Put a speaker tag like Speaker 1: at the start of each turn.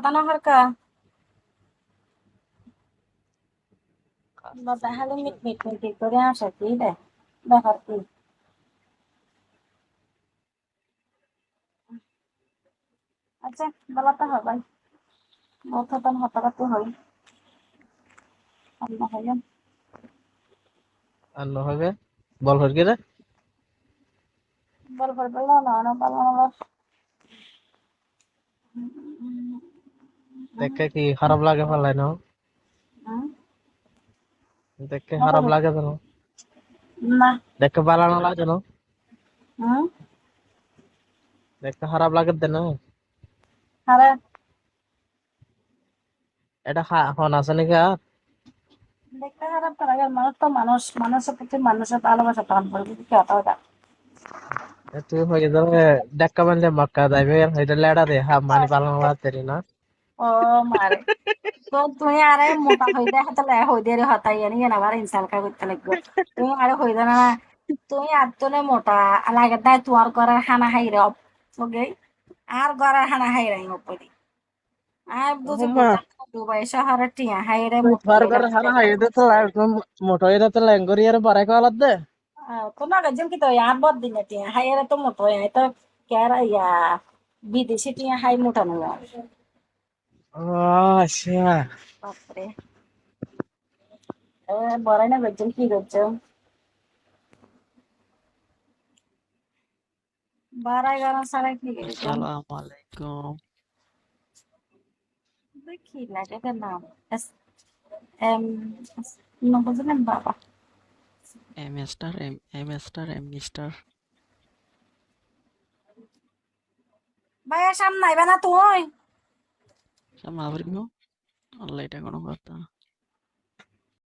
Speaker 1: কথা না হরকা বাবা খালি মিট মিট মিট করে আসে কি রে ব্যাপার কি আচ্ছা বলা তো হবে মথতন হতারাতে হই আল্লাহ হইলেন
Speaker 2: আর নহবে বল হরকে রে
Speaker 1: বল বল বল না না বল না
Speaker 2: দেখে কি খারাপ লাগে ফেলাই না দেখে খারাপ লাগে তো
Speaker 1: না
Speaker 2: দেখে বালানো লাগে না
Speaker 1: হুম
Speaker 2: দেখে খারাপ লাগে না
Speaker 1: আরে
Speaker 2: এটা হন আছে নাকি আর
Speaker 1: দেখতে খারাপ তো লাগে মানুষ তো মানুষ মানুষের প্রতি মানুষের ভালোবাসা টান পড়বে কি হতো এটা
Speaker 2: তুই হয়ে যাবে দেখা মানে মক্কা যাইবে এটা লেডা দে হ্যাঁ মানি পালন লাগতে না
Speaker 1: ও মারে তো তুই আরে মোটা হই দে হাতে হই দে রে হতাই জানি না আবার ইনসাল কা করতে লাগবে তুই আরে হই দে না তুই আর তোলে মোটা লাগে তাই তুয়ার করে হানা হাই রে ওকে আর গড়ে হানা হাই রে ওপরি আর বুঝি
Speaker 2: হুমা
Speaker 1: বুঝা দুবাই শহরে টিয়া হাই রে
Speaker 2: তুই
Speaker 1: মোটা
Speaker 2: ফার
Speaker 1: হাই রে
Speaker 2: করে হারা হাই দে তো একদম মোটো এটা তো ল্যাঙ্গুরি এর বারে কল দে
Speaker 1: কোনো গজম কি তো আর বদ দিন টিয়া হাই রে তো মোটো হাই তো কেরা ইয়া বিদেশি টিয়া হাই মোটা নয়
Speaker 2: আচ্ছা
Speaker 1: বাপরে বড়াই না গজম কি গজম বারাই গানা সারা কি গজম
Speaker 3: আসসালামু আলাইকুম।
Speaker 1: দেখি লাগে এটার নাম এস এম বুঝলেন বাবা
Speaker 3: M star M star M star
Speaker 1: ভাইয়া সামনে আইবা না তুই
Speaker 3: সামনে আবার আল্লাহ এটা কোনো কথা